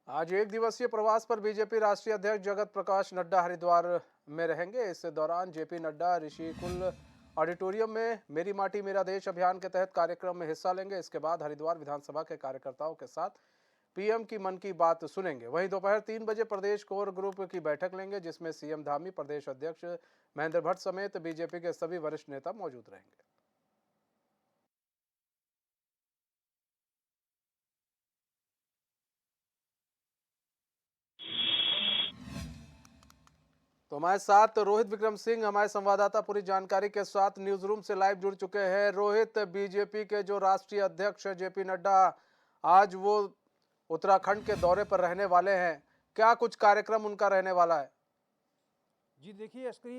आज एक दिवसीय प्रवास पर बीजेपी राष्ट्रीय अध्यक्ष जगत प्रकाश नड्डा हरिद्वार में रहेंगे। इस दौरान जेपी नड्डा ऋषिकुल ऑडिटोरियम में मेरी माटी मेरा देश अभियान के तहत कार्यक्रम में हिस्सा लेंगे। इसके बाद हरिद्वार विधानसभा के कार्यकर्ताओं के साथ पीएम की मन की बात सुनेंगे। वहीं दोपहर 3 बजे प्रदेश कोर ग्रुप की बैठक लेंगे, जिसमें सीएम धामी, प्रदेश अध्यक्ष महेंद्र भट्ट समेत बीजेपी के सभी वरिष्ठ नेता मौजूद रहेंगे। तो हमारे साथ रोहित विक्रम सिंह, हमारे संवाददाता, पूरी जानकारी के साथ न्यूज रूम से लाइव जुड़ चुके हैं। रोहित, बीजेपी के जो राष्ट्रीय अध्यक्ष जेपी नड्डा आज वो उत्तराखंड के दौरे पर रहने वाले हैं, क्या कुछ कार्यक्रम उनका रहने वाला है? जी देखिए अस्करी,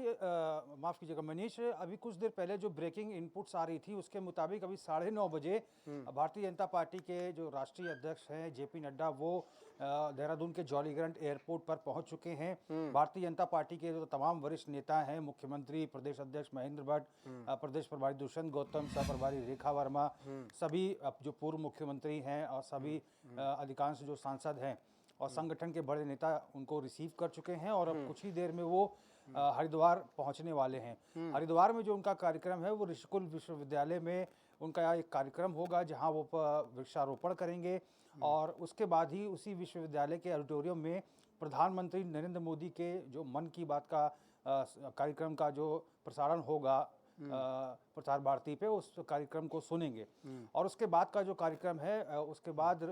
माफ़ कीजिएगा मनीष, अभी कुछ देर पहले जो ब्रेकिंग इनपुट्स आ रही थी उसके मुताबिक अभी 9:30 बजे भारतीय जनता पार्टी के जो राष्ट्रीय अध्यक्ष हैं जेपी नड्डा वो देहरादून के जॉलीग्रांट एयरपोर्ट पर पहुंच चुके हैं। भारतीय जनता पार्टी के जो तमाम वरिष्ठ नेता हैं, मुख्यमंत्री, प्रदेश अध्यक्ष महेंद्र भट्ट, प्रदेश प्रभारी दुष्यंत गौतम, सह प्रभारी रेखा वर्मा, सभी जो पूर्व मुख्यमंत्री हैं और सभी अधिकांश जो सांसद हैं और संगठन के बड़े नेता उनको रिसीव कर चुके हैं और अब कुछ ही देर में वो हरिद्वार पहुंचने वाले हैं। हरिद्वार में जो उनका कार्यक्रम है वो ऋषिकुल विश्वविद्यालय में उनका एक कार्यक्रम होगा जहां वो वृक्षारोपण करेंगे और उसके बाद ही उसी विश्वविद्यालय के ऑडिटोरियम में प्रधानमंत्री नरेंद्र मोदी के जो मन की बात का कार्यक्रम का जो प्रसारण होगा प्रसार भारती पे, उस कार्यक्रम को सुनेंगे। और उसके बाद का जो कार्यक्रम है उसके बाद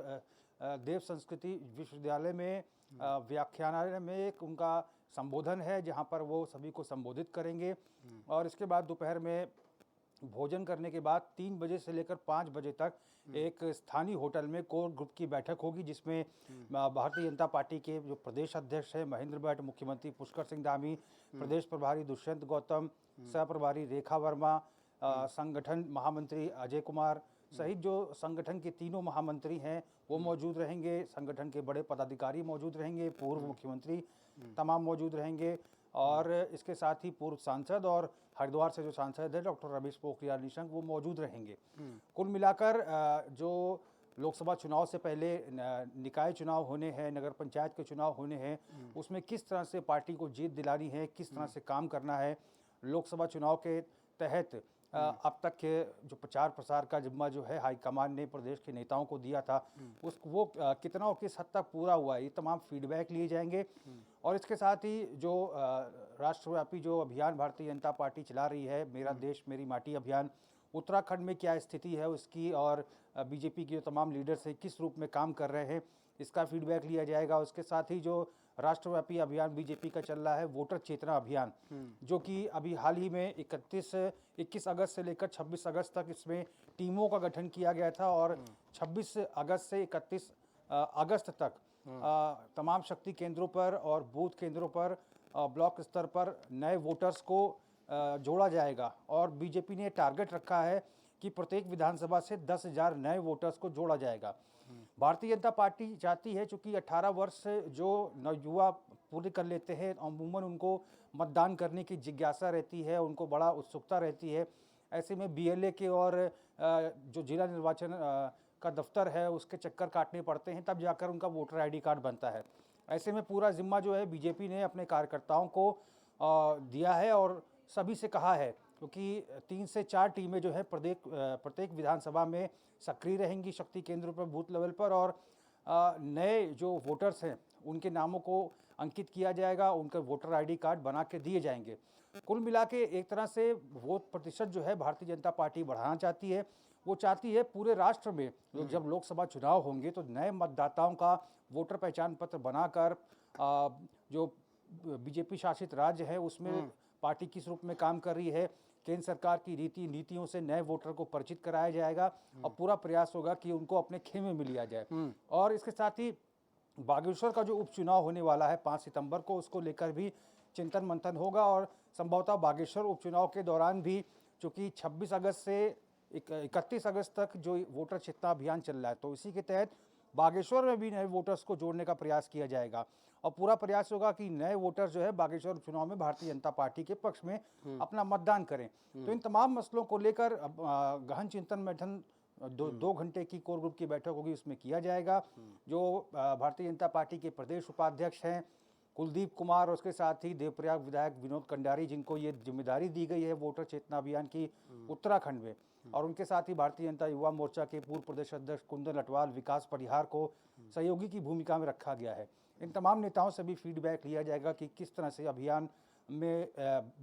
देव संस्कृति विश्वविद्यालय में व्याख्यानालय में एक उनका संबोधन है जहां पर वो सभी को संबोधित करेंगे। और इसके बाद दोपहर में भोजन करने के बाद 3 बजे से लेकर 5 बजे तक एक स्थानीय होटल में कोर ग्रुप की बैठक होगी, जिसमें भारतीय जनता पार्टी के जो प्रदेश अध्यक्ष हैं महेंद्र भट्ट, मुख्यमंत्री पुष्कर सिंह धामी, प्रदेश प्रभारी दुष्यंत गौतम, सह प्रभारी रेखा वर्मा, संगठन महामंत्री अजय कुमार सहित जो संगठन के तीनों महामंत्री हैं वो मौजूद रहेंगे। संगठन के बड़े पदाधिकारी मौजूद रहेंगे, पूर्व मुख्यमंत्री तमाम मौजूद रहेंगे और इसके साथ ही पूर्व सांसद और हरिद्वार से जो सांसद है डॉक्टर रमेश पोखरियाल निशंक वो मौजूद रहेंगे। कुल मिलाकर जो लोकसभा चुनाव से पहले निकाय चुनाव होने हैं, नगर पंचायत के चुनाव होने हैं, उसमें किस तरह से पार्टी को जीत दिलानी है, किस तरह से काम करना है, लोकसभा चुनाव के तहत अब तक के जो प्रचार प्रसार का जिम्मा जो है हाईकमान ने प्रदेश के नेताओं को दिया था, उस वो कितना और किस हद तक पूरा हुआ है, ये तमाम फीडबैक लिए जाएंगे। और इसके साथ ही जो राष्ट्रव्यापी जो अभियान भारतीय जनता पार्टी चला रही है, मेरा देश मेरी माटी अभियान, उत्तराखंड में क्या स्थिति है उसकी और बीजेपी के जो तमाम लीडर्स हैं किस रूप में काम कर रहे हैं, इसका फीडबैक लिया जाएगा। उसके साथ ही जो राष्ट्रव्यापी अभियान बीजेपी का चल रहा है वोटर चेतना अभियान, जो कि अभी हाल ही में 21 अगस्त से लेकर 26 अगस्त तक इसमें टीमों का गठन किया गया था और 26 अगस्त से 31 अगस्त तक तमाम शक्ति केंद्रों पर और बूथ केंद्रों पर ब्लॉक स्तर पर नए वोटर्स को जोड़ा जाएगा। और बीजेपी ने टारगेट रखा है कि प्रत्येक विधानसभा से 10,000 नए वोटर्स को जोड़ा जाएगा। भारतीय जनता पार्टी चाहती है, चूंकि 18 वर्ष से जो नवयुवा पूरे कर लेते हैं अमूमन उनको मतदान करने की जिज्ञासा रहती है, उनको बड़ा उत्सुकता रहती है। ऐसे में बीएलए के और जो जिला निर्वाचन का दफ्तर है उसके चक्कर काटने पड़ते हैं, तब जाकर उनका वोटर आईडी कार्ड बनता है। ऐसे में पूरा जिम्मा जो है बीजेपी ने अपने कार्यकर्ताओं को दिया है और सभी से कहा है, क्योंकि 3 से 4 टीमें जो है प्रत्येक विधानसभा में सक्रिय रहेंगी शक्ति केंद्रों पर, बूथ लेवल पर, और नए जो वोटर्स हैं उनके नामों को अंकित किया जाएगा, उनके वोटर आईडी कार्ड बना के दिए जाएंगे। कुल मिला के एक तरह से वोट प्रतिशत जो है भारतीय जनता पार्टी बढ़ाना चाहती है। वो चाहती है पूरे राष्ट्र में जब लोकसभा चुनाव होंगे तो नए मतदाताओं का वोटर पहचान पत्र बनाकर जो बीजेपी शासित राज्य है उसमें पार्टी किस रूप में काम कर रही है, केंद्र सरकार की नीतियों से नए वोटर को परिचित कराया जाएगा और पूरा प्रयास होगा कि उनको अपने खेमे में लिया जाए। और इसके साथ ही बागेश्वर का जो उपचुनाव होने वाला है 5 सितंबर को, उसको लेकर भी चिंतन मंथन होगा और संभवतः बागेश्वर उपचुनाव के दौरान भी, चूंकि 26 अगस्त से 31 अगस्त तक जो वोटर चेतना अभियान चल रहा है, तो इसी के तहत बागेश्वर में भी नए वोटर्स को जोड़ने का प्रयास किया जाएगा और पूरा प्रयास होगा कि नए वोटर्स जो है बागेश्वर चुनाव में भारतीय जनता पार्टी के पक्ष में अपना मतदान करें। तो इन तमाम मसलों को लेकर गहन चिंतन मंथन दो घंटे की कोर ग्रुप की बैठक होगी, उसमें किया जाएगा। जो भारतीय जनता पार्टी के प्रदेश उपाध्यक्ष हैं कुलदीप कुमार और उसके साथ ही देवप्रयाग विधायक विनोद कंडारी, जिनको ये जिम्मेदारी दी गई है वोटर चेतना अभियान की उत्तराखंड में, और उनके साथ ही भारतीय जनता युवा मोर्चा के पूर्व प्रदेश अध्यक्ष कुंदन लटवाल, विकास परिहार को सहयोगी की भूमिका में रखा गया है। इन तमाम नेताओं से भी फीडबैक लिया जाएगा कि किस तरह से अभियान में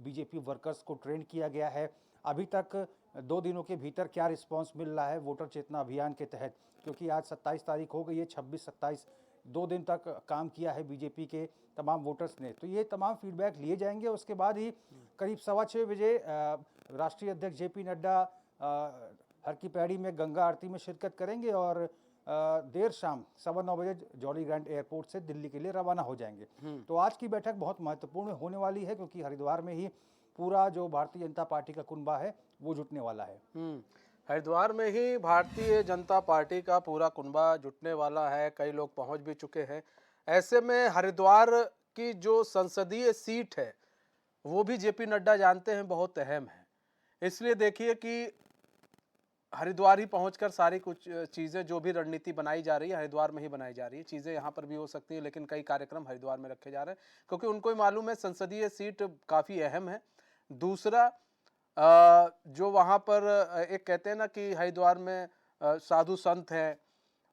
बीजेपी वर्कर्स को ट्रेन किया गया है, अभी तक 2 दिनों के भीतर क्या रिस्पांस मिल रहा है वोटर चेतना अभियान के तहत, क्योंकि आज 27 तारीख हो गई है, 26-27 2 दिन तक काम किया है बीजेपी के तमाम वोटर्स ने। तो ये तमाम फीडबैक लिए जाएंगे। उसके बाद ही करीब 6:15 बजे राष्ट्रीय अध्यक्ष जेपी नड्डा हर की पैड़ी में गंगा आरती में शिरकत करेंगे और देर शाम 9:15 बजे जॉली ग्रांट एयरपोर्ट से दिल्ली के लिए रवाना हो जाएंगे। तो आज की बैठक बहुत महत्वपूर्ण होने वाली है, क्योंकि हरिद्वार में ही पूरा जो भारतीय जनता पार्टी का कुनबा है वो जुटने वाला है। हरिद्वार में ही भारतीय जनता पार्टी का पूरा कुनबा जुटने वाला है, कई लोग पहुंच भी चुके हैं। ऐसे में हरिद्वार की जो संसदीय सीट है वो भी जेपी नड्डा जानते हैं बहुत अहम है, इसलिए देखिए कि हरिद्वार ही पहुंचकर सारी कुछ चीज़ें जो भी रणनीति बनाई जा रही है हरिद्वार में ही बनाई जा रही है। चीज़ें यहाँ पर भी हो सकती है, लेकिन कई कार्यक्रम हरिद्वार में रखे जा रहे हैं, क्योंकि उनको ही मालूम है संसदीय सीट काफ़ी अहम है। दूसरा जो वहाँ पर एक कहते हैं ना कि हरिद्वार में साधु संत हैं,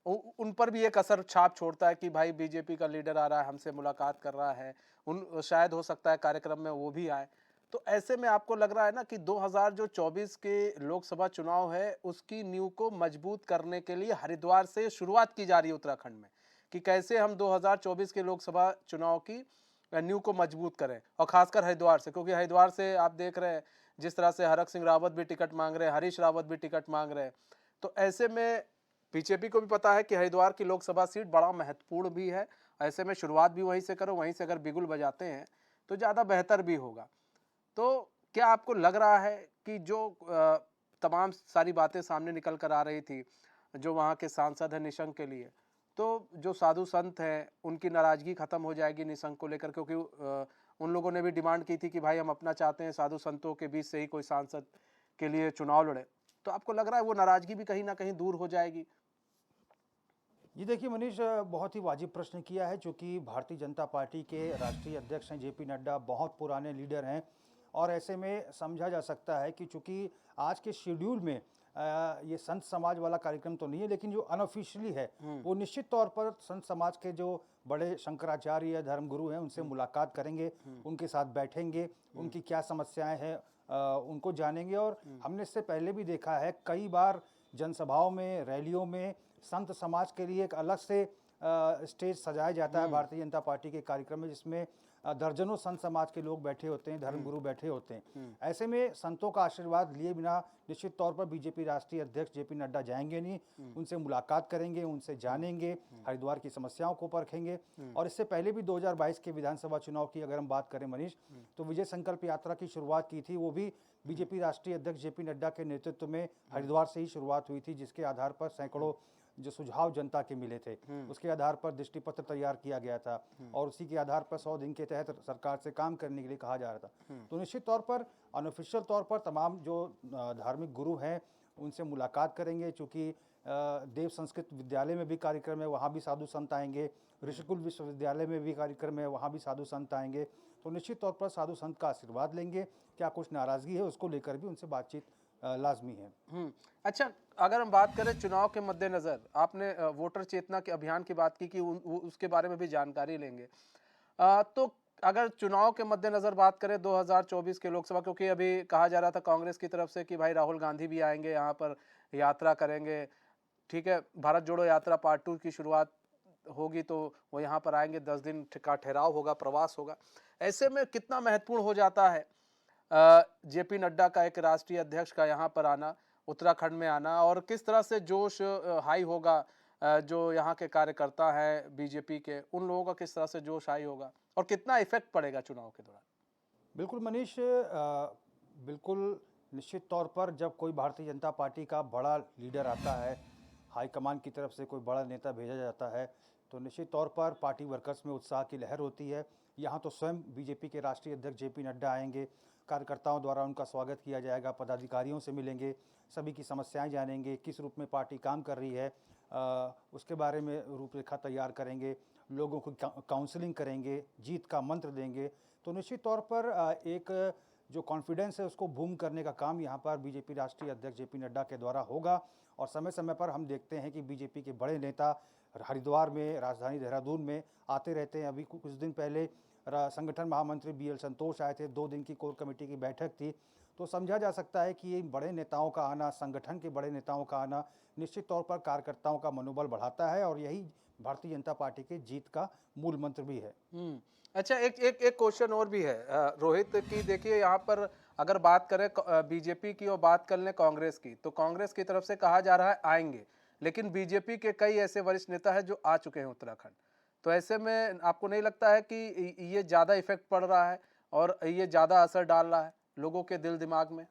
उन पर भी एक असर छाप छोड़ता है कि भाई बीजेपी का लीडर आ रहा है, हमसे मुलाकात कर रहा है, उन शायद हो सकता है कार्यक्रम में वो भी आए। तो ऐसे में आपको लग रहा है ना कि 2024 के लोकसभा चुनाव है उसकी नींव को मजबूत करने के लिए हरिद्वार से शुरुआत की जा रही है उत्तराखंड में, कि कैसे हम 2024 के लोकसभा चुनाव की नींव को मजबूत करें, और खासकर हरिद्वार से, क्योंकि हरिद्वार से आप देख रहे हैं जिस तरह से हरक सिंह रावत भी टिकट मांग रहे हैं, हरीश रावत भी टिकट मांग रहे हैं। तो ऐसे में बीजेपी को भी पता है कि हरिद्वार की लोकसभा सीट बड़ा महत्वपूर्ण भी है, ऐसे में शुरुआत भी वहीं से करो, वहीं से अगर बिगुल बजाते हैं तो ज़्यादा बेहतर भी होगा। तो क्या आपको लग रहा है कि जो तमाम सारी बातें सामने निकल कर आ रही थी, जो वहाँ के सांसद हैं निशंक के लिए, तो जो साधु संत हैं उनकी नाराज़गी ख़त्म हो जाएगी निशंक को लेकर, क्योंकि उन लोगों ने भी डिमांड की थी कि भाई हम अपना चाहते हैं, साधु संतों के बीच से ही कोई सांसद के लिए चुनाव लड़े। तो आपको लग रहा है वो नाराज़गी भी कहीं ना कहीं दूर हो जाएगी? ये देखिए मनीष, बहुत ही वाजिब प्रश्न किया है, चूँकि भारतीय जनता पार्टी के राष्ट्रीय अध्यक्ष हैं जेपी नड्डा, बहुत पुराने लीडर हैं, और ऐसे में समझा जा सकता है कि चूँकि आज के शेड्यूल में ये संत समाज वाला कार्यक्रम तो नहीं है, लेकिन जो अनऑफिशियली है वो निश्चित तौर पर संत समाज के जो बड़े शंकराचार्य धर्मगुरु हैं उनसे मुलाकात करेंगे, उनके साथ बैठेंगे, उनकी क्या समस्याएं हैं उनको जानेंगे। और हमने इससे पहले भी देखा है कई बार जनसभाओं में, रैलियों में संत समाज के लिए एक अलग से स्टेज सजाया जाता है भारतीय जनता पार्टी के कार्यक्रम में, जिसमें दर्जनों संत समाज के लोग बैठे होते हैं, धर्मगुरु बैठे होते हैं। ऐसे में संतों का आशीर्वाद लिए बिना निश्चित तौर पर बीजेपी राष्ट्रीय अध्यक्ष जेपी नड्डा जाएंगे नहीं, उनसे मुलाकात करेंगे, उनसे जानेंगे, हरिद्वार की समस्याओं को परखेंगे। और इससे पहले भी 2022 के विधानसभा चुनाव की अगर हम बात करें मनीष, तो विजय संकल्प यात्रा की शुरुआत की थी, वो भी बीजेपी राष्ट्रीय अध्यक्ष जेपी नड्डा के नेतृत्व में हरिद्वार से ही शुरुआत हुई थी, जिसके आधार पर सैकड़ों जो सुझाव जनता के मिले थे उसके आधार पर दृष्टि पत्र तैयार किया गया था, और उसी के आधार पर 100 दिन के तहत सरकार से काम करने के लिए कहा जा रहा था। तो निश्चित तौर पर अनऑफिशियल तौर पर तमाम जो धार्मिक गुरु हैं उनसे मुलाकात करेंगे, चूँकि देव संस्कृत विद्यालय में भी कार्यक्रम है, वहाँ भी साधु संत आएंगे, ऋषिकुल विश्वविद्यालय में भी कार्यक्रम है, वहाँ भी साधु संत आएंगे। तो निश्चित तौर पर साधु संत का आशीर्वाद लेंगे। क्या कुछ नाराज़गी है उसको लेकर भी उनसे बातचीत लाजमी है। अच्छा, अगर हम बात करें चुनाव के मद्देनजर, आपने वोटर चेतना के अभियान की बात की कि उसके बारे में भी जानकारी लेंगे, तो अगर चुनाव के मद्देनजर बात करें 2024 के लोकसभा, क्योंकि अभी कहा जा रहा था कांग्रेस की तरफ से कि भाई राहुल गांधी भी आएंगे, यहाँ पर यात्रा करेंगे, ठीक है, भारत जोड़ो यात्रा पार्ट 2 की शुरुआत होगी तो वो यहाँ पर आएंगे, 10 दिन का ठहराव होगा, प्रवास होगा। ऐसे में कितना महत्वपूर्ण हो जाता है जेपी नड्डा का एक राष्ट्रीय अध्यक्ष का यहाँ पर आना, उत्तराखंड में आना, और किस तरह से जोश हाई होगा, जो यहाँ के कार्यकर्ता हैं बीजेपी के, उन लोगों का किस तरह से जोश हाई होगा, और कितना इफेक्ट पड़ेगा चुनाव के दौरान? बिल्कुल मनीष, बिल्कुल निश्चित तौर पर जब कोई भारतीय जनता पार्टी का बड़ा लीडर आता है, हाईकमान की तरफ से कोई बड़ा नेता भेजा जाता है, तो निश्चित तौर पर पार्टी वर्कर्स में उत्साह की लहर होती है। यहाँ तो स्वयं बीजेपी के राष्ट्रीय अध्यक्ष जेपी नड्डा आएंगे, कार्यकर्ताओं द्वारा उनका स्वागत किया जाएगा, पदाधिकारियों से मिलेंगे, सभी की समस्याएं जानेंगे, किस रूप में पार्टी काम कर रही है, उसके बारे में रूपरेखा तैयार करेंगे, लोगों को काउंसलिंग करेंगे, जीत का मंत्र देंगे। तो निश्चित तौर पर एक जो कॉन्फिडेंस है उसको बूम करने का काम यहाँ पर बीजेपी राष्ट्रीय अध्यक्ष जेपी नड्डा के द्वारा होगा। और समय समय पर हम देखते हैं कि बीजेपी के बड़े नेता हरिद्वार में, राजधानी देहरादून में आते रहते हैं। अभी कुछ दिन पहले संगठन महामंत्री BL संतोष आए थे, 2 दिन की कोर कमेटी की बैठक थी। तो समझा जा सकता है कि ये बड़े नेताओं का आना, संगठन के बड़े नेताओं का आना निश्चित तौर पर कार्यकर्ताओं का मनोबल बढ़ाता है और यही भारतीय जनता पार्टी की जीत का मूल मंत्र भी है। अच्छा, एक क्वेश्चन और भी है रोहित की। देखिए यहाँ पर अगर बात करें बीजेपी की और बात कर लें कांग्रेस की, तो कांग्रेस की तरफ से कहा जा रहा है आएंगे, लेकिन बीजेपी के कई ऐसे वरिष्ठ नेता हैं जो आ चुके हैं उत्तराखंड। तो ऐसे में आपको नहीं लगता है कि ये ज़्यादा इफेक्ट पड़ रहा है और ये ज़्यादा असर डाल रहा है लोगों के दिल दिमाग में?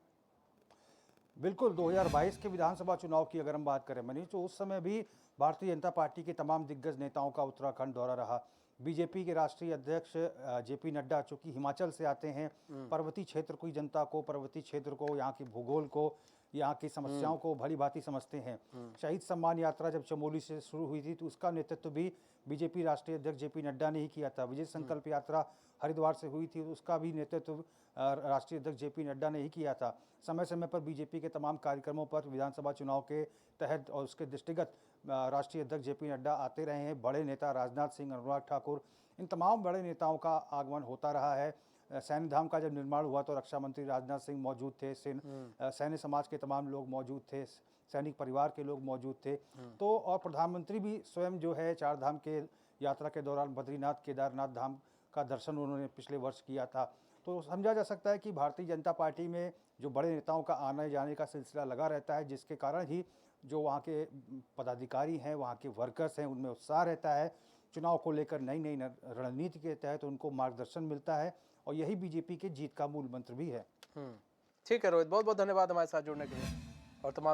बिल्कुल, 2022 के विधानसभा चुनाव की अगर हम बात करें मनीष, तो उस समय भी भारतीय जनता पार्टी के तमाम दिग्गज नेताओं का उत्तराखंड दौरा रहा। बीजेपी के राष्ट्रीय अध्यक्ष जेपी नड्डा, चूँकि हिमाचल से आते हैं, पर्वतीय क्षेत्र की जनता को, पर्वतीय क्षेत्र को, यहाँ की भूगोल को, यहाँ की समस्याओं को भली भांति समझते हैं। शहीद सम्मान यात्रा जब चमोली से शुरू हुई थी तो उसका नेतृत्व भी बीजेपी राष्ट्रीय अध्यक्ष जेपी नड्डा ने ही किया था। विजय संकल्प यात्रा हरिद्वार से हुई थी, उसका भी नेतृत्व राष्ट्रीय अध्यक्ष जेपी नड्डा ने ही किया था। समय समय पर बीजेपी के तमाम कार्यक्रमों पर विधानसभा चुनाव के तहत और उसके दृष्टिगत राष्ट्रीय अध्यक्ष जेपी नड्डा आते रहे हैं। बड़े नेता राजनाथ सिंह, अनुराग ठाकुर, इन तमाम बड़े नेताओं का आगमन होता रहा है। सैन्य धाम का जब निर्माण हुआ तो रक्षा मंत्री राजनाथ सिंह मौजूद थे, सैन्य समाज के तमाम लोग मौजूद थे, सैनिक परिवार के लोग मौजूद थे। तो और प्रधानमंत्री भी स्वयं जो है 4 धाम के यात्रा के दौरान बद्रीनाथ, केदारनाथ धाम का दर्शन उन्होंने पिछले वर्ष किया था। तो समझा जा सकता है कि भारतीय जनता पार्टी में जो बड़े नेताओं का आने जाने का सिलसिला लगा रहता है, जिसके कारण ही जो वहाँ के पदाधिकारी हैं, वहाँ के वर्कर्स हैं, उनमें उत्साह रहता है। चुनाव को लेकर नई नई रणनीति के तहत उनको मार्गदर्शन मिलता है और यही बीजेपी के जीत का मूल मंत्र भी है। ठीक है रोहित, बहुत बहुत धन्यवाद हमारे साथ जुड़ने के लिए और तमाम